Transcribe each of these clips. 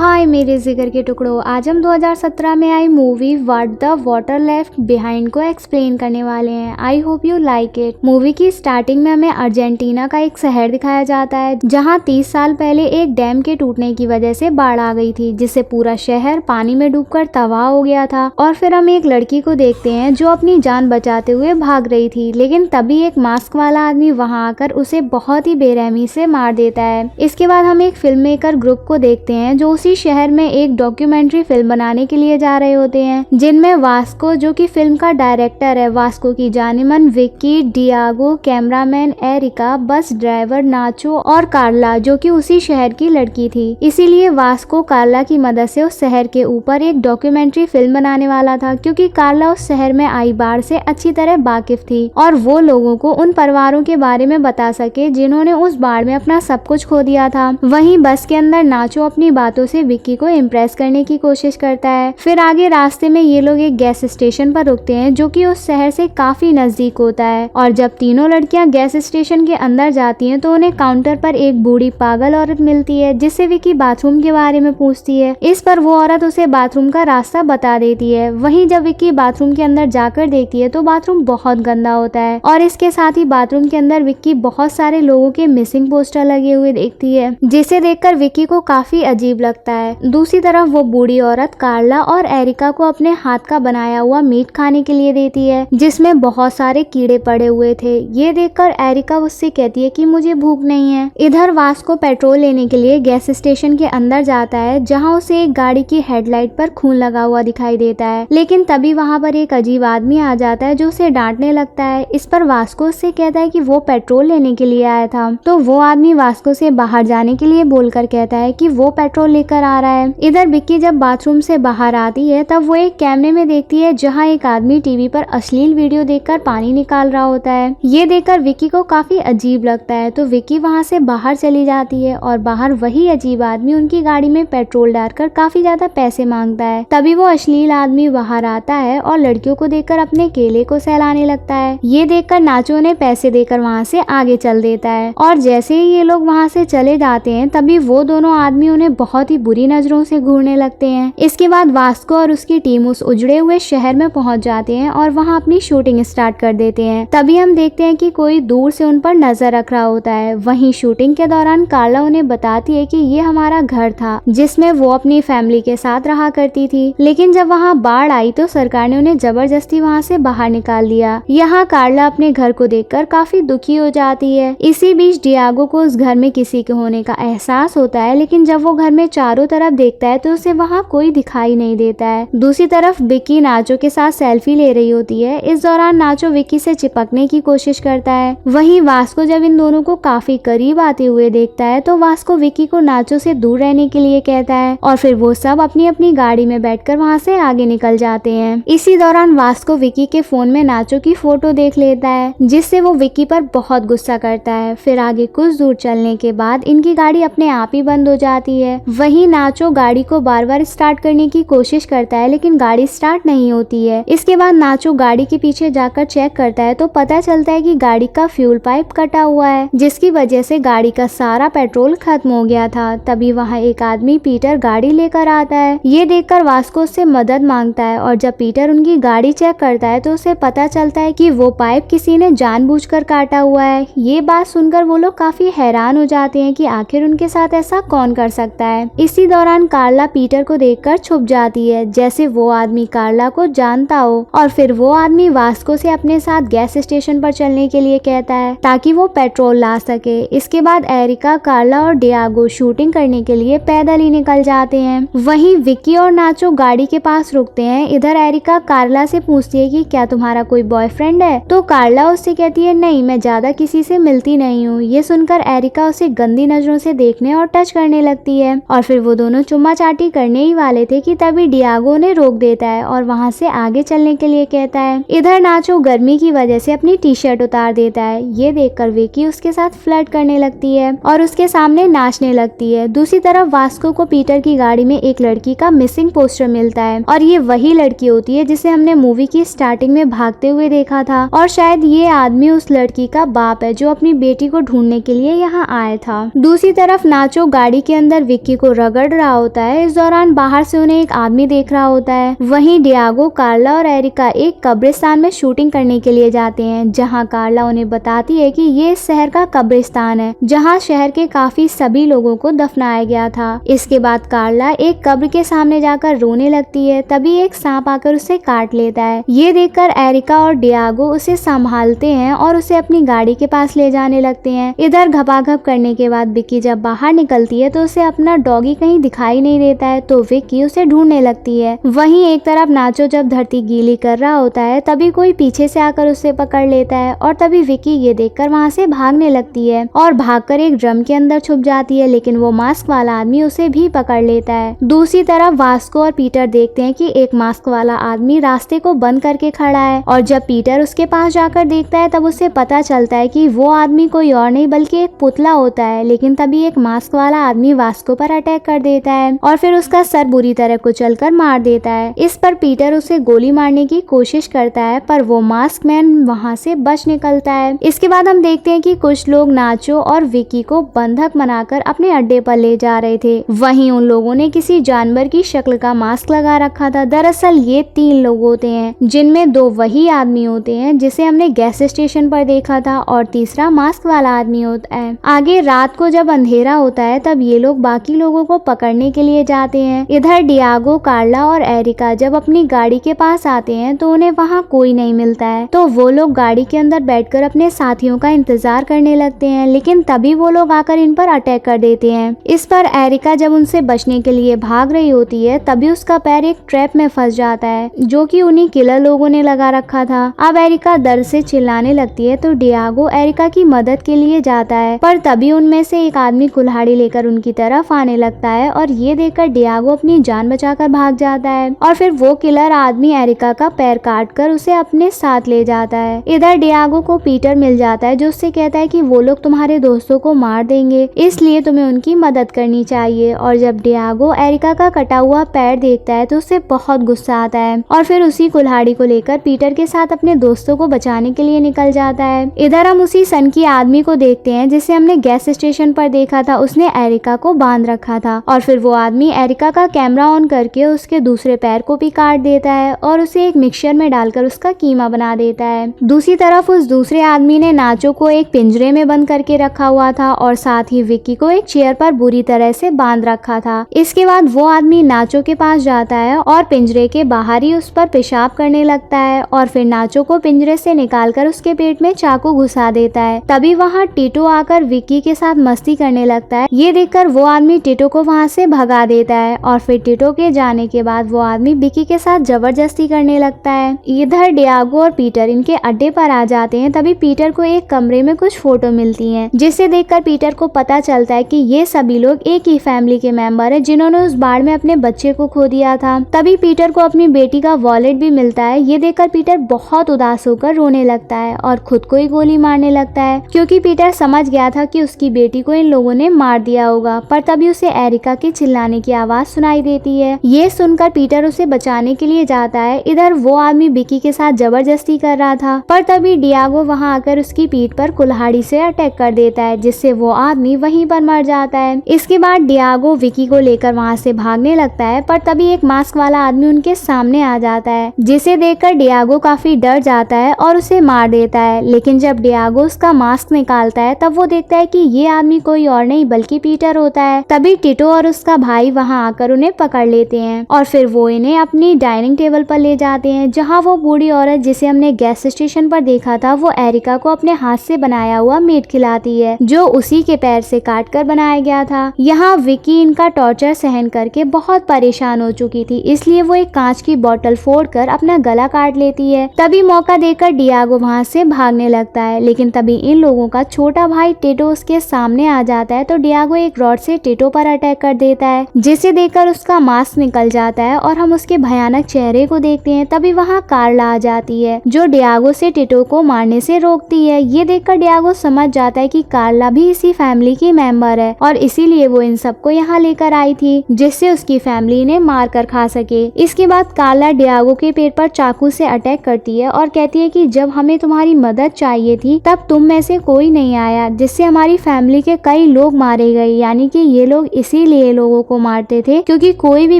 हाय मेरे जिगर के टुकड़ों, आज हम 2017 में आई movie what the water left behind को एक्सप्लेन करने वाले हैं। I hope you like it. Movie की स्टार्टिंग में हमें अर्जेंटीना का एक शहर दिखाया जाता है जहां 30 साल पहले एक डैम के टूटने की वजह से बाढ़ आ गई थी, जिससे पूरा शहर पानी में डूबकर तबाह हो गया था। और फिर हम एक लड़की को देखते हैं जो अपनी जान बचाते हुए भाग रही थी, लेकिन तभी एक मास्क वाला आदमी वहां आकर उसे बहुत ही बेरहमी से मार देता है। इसके बाद हम एक फिल्म मेकर ग्रुप को देखते हैं जो उसी शहर में एक डॉक्यूमेंट्री फिल्म बनाने के लिए जा रहे होते हैं, जिनमें वास्को जो कि फिल्म का डायरेक्टर है, वास्को की जानेमन Vicky, Diego, cameraman Erika, bus driver Nacho और कार्ला जो कि उसी शहर की लड़की थी। इसीलिए वास्को कार्ला की मदद से उस शहर के ऊपर एक डॉक्यूमेंट्री फिल्म बनाने वाला था, क्योंकि कार्ला उस शहर में आई बाढ़ से अच्छी तरह वाकिफ थी और वो लोगों को उन परिवारों के बारे में बता सके जिन्होंने उस बाढ़ में अपना सब कुछ खो दिया था। वहीं बस के अंदर नाचो अपनी बातों से विक्की को इम्प्रेस करने की कोशिश करता है। फिर आगे रास्ते में ये लोग एक गैस स्टेशन पर रुकते हैं जो कि उस शहर से काफी नजदीक होता है। और जब तीनों लड़कियां गैस स्टेशन के अंदर जाती हैं तो उन्हें काउंटर पर एक बूढ़ी पागल औरत मिलती है, जिससे विक्की बाथरूम के बारे में पूछती है। इस पर वो औरत उसे बाथरूम का रास्ता बता देती है। वहीं जब विक्की बाथरूम के अंदर जाकर देखती है तो बाथरूम बहुत गंदा होता है और इसके साथ ही बाथरूम के अंदर विक्की बहुत सारे लोगों के मिसिंग पोस्टर लगे हुए देखती है, जिसे देखकर विक्की को काफी अजीब लगता है। दूसरी तरफ वो बूढ़ी औरत कार्ला और एरिका को अपने हाथ का बनाया हुआ मीट खाने के लिए देती है, जिसमें बहुत सारे कीड़े पड़े हुए थे। ये देखकर एरिका उससे कहती है कि मुझे भूख नहीं है। इधर वास्को पेट्रोल लेने के लिए गैस स्टेशन के अंदर जाता है, जहां उसे एक गाड़ी की हेडलाइट पर खून लगा हुआ दिखाई देता है, लेकिन तभी वहां पर एक अजीब आदमी आ जाता है जो उसे डांटने लगता है। इस पर वास्को उससे कहता है कि वो पेट्रोल लेने के लिए आया था, तो वो आदमी वास्को से बाहर जाने के लिए बोलकर कहता है कि वो पेट्रोल लेकर आ रहा है। इधर विक्की जब बाथरूम से बाहर आती है तब वो एक कैमरे में देखती है जहां एक आदमी टीवी पर अश्लील वीडियो देखकर पानी निकाल रहा होता है। ये देखकर विक्की को काफी अजीब लगता है, तो विक्की वहां से बाहर चली जाती है और बाहर वही अजीब आदमी उनकी गाड़ी में पेट्रोल डालकर काफी ज्यादा पैसे मांगता है। तभी वो अश्लील आदमी बाहर आता है और लड़कियों को देखकर अपने केले को सहलाने लगता है। ये देखकर नाचो ने पैसे देकर वहाँ से आगे चल देता है और जैसे ही ये लोग वहाँ से चले जाते हैं तभी वो दोनों आदमी उन्हें बहुत ही बुरी नजरों से घूरने लगते हैं। इसके बाद वास्को और उसकी टीम उस उजड़े हुए शहर में पहुंच जाते हैं और वहां अपनी शूटिंग स्टार्ट कर देते हैं। तभी हम देखते हैं कि कोई दूर से उन पर नजर रख रहा होता है। वहीं शूटिंग के दौरान कार्ला उन्हें बताती है कि ये हमारा घर था जिसमें वो अपनी फैमिली के साथ रहा करती थी, लेकिन जब वहाँ बाढ़ आई तो सरकार ने उन्हें जबरदस्ती वहाँ से बाहर निकाल दिया। यहाँ कार्ला अपने घर को देखकर काफी दुखी हो जाती है। इसी बीच डियागो को उस घर में किसी के होने का एहसास होता है, लेकिन जब वो घर में चारों तरफ देखता है तो उसे वहाँ कोई दिखाई नहीं देता है। दूसरी तरफ विक्की नाचो के साथ सेल्फी ले रही होती है। इस दौरान नाचो विक्की से चिपकने की कोशिश करता है। वहीं वास्को जब इन दोनों को काफी करीब आते हुए देखता है तो वास्को विक्की को नाचो से दूर रहने के लिए कहता है और फिर वो सब अपनी अपनी गाड़ी में बैठकर वहाँ से आगे निकल जाते हैं। इसी दौरान वास्को विक्की के फोन में नाचो की फोटो देख लेता है, जिससे वो विक्की पर बहुत गुस्सा करता है। फिर आगे कुछ दूर चलने के बाद इनकी गाड़ी अपने आप ही बंद हो जाती है। वहीं नाचो गाड़ी को बार बार स्टार्ट करने की कोशिश करता है, लेकिन गाड़ी स्टार्ट नहीं होती है। इसके बाद नाचो गाड़ी के पीछे जाकर चेक करता है तो पता चलता है कि गाड़ी का फ्यूल पाइप कटा हुआ है, जिसकी वजह से गाड़ी का सारा पेट्रोल खत्म हो गया था। तभी वहाँ एक आदमी पीटर गाड़ी लेकर आता है। ये देखकर वास्को उससे मदद मांगता है और जब पीटर उनकी गाड़ी चेक करता है तो उसे पता चलता है कि वो पाइप किसी ने जानबूझकर काटा हुआ है। ये बात सुनकर वो लोग काफी हैरान हो जाते हैं कि आखिर उनके साथ ऐसा कौन कर सकता है। इसी दौरान कार्ला पीटर को देखकर छुप जाती है, जैसे वो आदमी कार्ला को जानता हो, और फिर वो आदमी वास्को से अपने साथ गैस स्टेशन पर चलने के लिए कहता है ताकि वो पेट्रोल ला सके। इसके बाद एरिका, कार्ला और डियागो शूटिंग करने के लिए पैदल ही निकल जाते हैं। वहीं विक्की और नाचो गाड़ी के पास रुकते हैं। इधर एरिका कार्ला से पूछती है कि क्या तुम्हारा कोई बॉयफ्रेंड है, तो कार्ला उससे कहती है नहीं, मैं ज्यादा किसी से मिलती नहीं हूँ। ये सुनकर एरिका उसे गंदी नजरों से देखने और टच करने लगती है और फिर वो दोनों चुम्मा चाटी करने ही वाले थे कि तभी डियागो ने रोक देता है और वहाँ से आगे चलने के लिए कहता है। इधर नाचो गर्मी की वजह से अपनी टी शर्ट उतार देता है। ये देखकर विक्की उसके साथ फ्लर्ट करने लगती है और उसके सामने नाचने लगती है। दूसरी तरफ वास्को को पीटर की गाड़ी में एक लड़की का मिसिंग पोस्टर मिलता है और ये वही लड़की होती है जिसे हमने मूवी की स्टार्टिंग में भागते हुए देखा था और शायद ये आदमी उस लड़की का बाप है जो अपनी बेटी को ढूंढने के लिए यहाँ आया था। दूसरी तरफ नाचो गाड़ी के अंदर विक्की को रख रगड़ रहा होता है। इस दौरान बाहर से उन्हें एक आदमी देख रहा होता है। वहीं डियागो, कार्ला और एरिका एक कब्रिस्तान में शूटिंग करने के लिए जाते हैं, जहां कार्ला उन्हें बताती है कि ये इस शहर का कब्रिस्तान है, जहां शहर के काफी सभी लोगों को दफनाया गया था। इसके बाद कार्ला एक कब्र के सामने जाकर रोने लगती है। तभी एक सांप आकर उसे काट लेता है। ये देखकर एरिका और डियागो उसे संभालते हैं और उसे अपनी गाड़ी के पास ले जाने लगते हैं। इधर घपाघप करने के बाद विक्की जब बाहर निकलती है तो उसे अपना डॉगी कहीं दिखाई नहीं देता है, तो विक्की उसे ढूंढने लगती है। वहीं एक तरफ नाचो जब धरती गीली कर रहा होता है, तभी कोई पीछे से आकर उसे पकड़ लेता है और तभी विक्की ये देखकर वहाँ से भागने लगती है और भागकर एक ड्रम के अंदर छुप जाती है, लेकिन वो मास्क वाला आदमी उसे भी पकड़ लेता है। दूसरी तरफ वास्को और पीटर देखते हैं कि एक मास्क वाला आदमी रास्ते को बंद करके खड़ा है और जब पीटर उसके पास जाकर देखता है तब उसे पता चलता है कि वो आदमी कोई और नहीं बल्कि एक पुतला होता है। लेकिन तभी एक मास्क वाला आदमी वास्को पर अटैक कर देता है और फिर उसका सर बुरी तरह कुचलकर मार देता है। इस पर पीटर उसे गोली मारने की कोशिश करता है, पर वो मास्क मैन वहाँ से बच निकलता है। इसके बाद हम देखते हैं कि कुछ लोग नाचो और विक्की को बंधक बनाकर अपने अड्डे पर ले जा रहे थे। वहीं उन लोगों ने किसी जानवर की शक्ल का मास्क लगा रखा था। दरअसल ये 3 लोग होते हैं, जिनमें 2 वही आदमी होते हैं जिसे हमने गैस स्टेशन पर देखा था और तीसरा मास्क वाला आदमी होता है। आगे रात को जब अंधेरा होता है तब ये लोग बाकी लोगों को पकड़ने के लिए जाते हैं। इधर डियागो, कार्ला और एरिका जब अपनी गाड़ी के पास आते हैं तो उन्हें वहाँ कोई नहीं मिलता है, तो वो लोग गाड़ी के अंदर बैठकर अपने साथियों का इंतजार करने लगते हैं। लेकिन तभी वो लोग आकर इन पर अटैक कर देते हैं। इस पर एरिका जब उनसे बचने के लिए भाग रही होती है तभी उसका पैर एक ट्रैप में फंस जाता है, जो कि उन्हीं किलर लोगों ने लगा रखा था। अब एरिका दर्द से चिल्लाने लगती है तो डियागो एरिका की मदद के लिए जाता है, पर तभी उनमें से एक आदमी कुल्हाड़ी लेकर उनकी तरफ आने लगता है और ये देखकर डियागो अपनी जान बचाकर भाग जाता है और फिर वो किलर आदमी एरिका का पैर काटकर उसे अपने साथ ले जाता है। इधर डियागो को पीटर मिल जाता है, जो उससे कहता है कि वो लोग तुम्हारे दोस्तों को मार देंगे, इसलिए तुम्हें उनकी मदद करनी चाहिए। और जब डियागो एरिका का कटा हुआ पैर देखता है तो उसे बहुत गुस्सा आता है और फिर उसी कुल्हाड़ी को लेकर पीटर के साथ अपने दोस्तों को बचाने के लिए निकल जाता है। इधर हम उसी सन की आदमी को देखते हैं जिसे हमने गैस स्टेशन पर देखा था। उसने एरिका को बांध रखा था और फिर वो आदमी एरिका का कैमरा ऑन करके उसके दूसरे पैर को भी काट देता है और उसे एक मिक्सचर में डालकर उसका कीमा बना देता है। दूसरी तरफ उस दूसरे आदमी ने नाचो को एक पिंजरे में बंद करके रखा हुआ था और साथ ही विक्की को एक चेयर पर बुरी तरह से बांध रखा था। इसके बाद वो आदमी नाचो के पास जाता है और पिंजरे के बाहर ही उस पर पेशाब करने लगता है और फिर नाचो को पिंजरे से निकालकर उसके पेट में चाकू घुसा देता है। तभी वहाँ टिटो आकर विक्की के साथ मस्ती करने लगता है। ये देखकर वो आदमी टिटो को वहाँ से भगा देता है और फिर टिटो के जाने के बाद वो आदमी विक्की के साथ जबरदस्ती करने लगता है। इधर डियागो और पीटर इनके अड्डे पर आ जाते हैं। तभी पीटर को एक कमरे में कुछ फोटो मिलती हैं, जिसे देखकर पीटर को पता चलता है कि ये सभी लोग एक ही फैमिली के मेंबर हैं, जिन्होंने उस बाढ़ में अपने बच्चे को खो दिया था। तभी पीटर को अपनी बेटी का वॉलेट भी मिलता है। ये देखकर पीटर बहुत उदास होकर रोने लगता है और खुद को ही गोली मारने लगता है, क्योंकि पीटर समझ गया था कि उसकी बेटी को इन लोगों ने मार दिया होगा। पर तभी उसे एरिका के चिल्लाने की आवाज सुनाई देती है। ये सुनकर पीटर उसे बचाने के लिए जाता है। इधर वो आदमी विक्की के साथ जबरदस्ती कर रहा था, पर तभी डियागो वहाँ आकर उसकी पीठ पर कुल्हाड़ी से अटैक कर देता है, जिससे वो आदमी वहीं पर मर जाता है। इसके बाद डियागो विक्की को लेकर वहाँ से भागने लगता है, पर तभी एक मास्क वाला आदमी उनके सामने आ जाता है, जिसे देखकर डियागो काफी डर जाता है और उसे मार देता है। लेकिन जब डियागो उसका मास्क निकालता है तब वो देखता है कि ये आदमी कोई और नहीं बल्कि पीटर होता है। तभी टिटो और उसका भाई वहाँ आकर उन्हें पकड़ लेते हैं और फिर वो इन्हें अपनी डाइनिंग टेबल पर ले जाते हैं, जहाँ वो बूढ़ी औरत जिसे हमने गैस स्टेशन पर देखा था वो एरिका को अपने हाथ से बनाया हुआ मीट खिलाती है, जो उसी के पैर से काट कर बनाया गया था। यहाँ विक्की इनका टॉर्चर सहन करके बहुत परेशान हो चुकी थी, इसलिए वो एक कांच की बोतल फोड़कर अपना गला काट लेती है। तभी मौका देकर डियागो वहाँ से भागने लगता है, लेकिन तभी इन लोगों का छोटा भाई टिटो उसके सामने आ जाता है, तो डियागो एक रॉड से टिटो पर अटैक कर देता है, जिसे देखकर उसका मास्क निकल जाता है और हम उसके भयानक चेहरे को देखते हैं। तभी वहाँ कार्ला आ जाती है, जो डियागो से टिटो को मारने से रोकती है। ये देखकर डियागो समझ जाता है कि कार्ला भी इसी फैमिली की मेंबर है और इसीलिए वो इन सबको यहाँ लेकर आई थी, जिससे उसकी फैमिली ने मार कर खा सके। इसके बाद कार्ला डियागो के पेट पर चाकू से अटैक करती है और कहती है कि जब हमें तुम्हारी मदद चाहिए थी तब तुम में से कोई नहीं आया, जिससे हमारी फैमिली के कई लोग मारे गए, यानी कि ये लोग इस इसीलिए लोगों को मारते थे क्योंकि कोई भी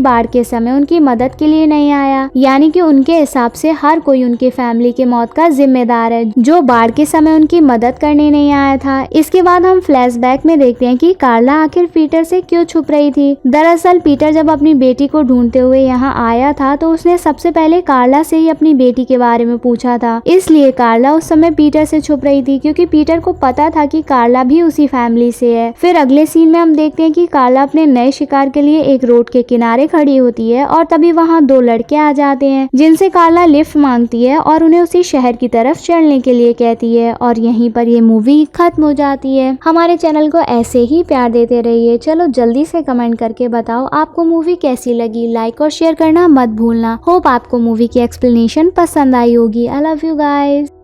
बाढ़ के समय उनकी मदद के लिए नहीं आया। यानी कि उनके हिसाब से हर कोई उनके फैमिली के मौत का जिम्मेदार है जो बाढ़ के समय उनकी मदद करने नहीं आया था। इसके बाद हम फ्लैशबैक में देखते हैं कि कार्ला आखिर पीटर से क्यों छुप रही थी। दरअसल पीटर जब अपनी बेटी को ढूंढते हुए यहाँ आया था तो उसने सबसे पहले कार्ला से ही अपनी बेटी के बारे में पूछा था, इसलिए कार्ला उस समय पीटर से छुप रही थी क्योंकि पीटर को पता था कि कार्ला भी उसी फैमिली से है। फिर अगले सीन में हम देखते हैं कि कार्ला अपने नए शिकार के लिए एक रोड के किनारे खड़ी होती है और तभी वहाँ दो लड़के आ जाते हैं जिनसे कार्ला लिफ्ट मांगती है और उन्हें उसी शहर की तरफ चलने के लिए कहती है और यहीं पर ये मूवी खत्म हो जाती है। हमारे चैनल को ऐसे ही प्यार देते रहिए। चलो जल्दी से कमेंट करके बताओ आपको मूवी कैसी लगी, लाइक और शेयर करना मत भूलना। होप आपको मूवी की एक्सप्लेनेशन पसंद आई होगी। I love you guys.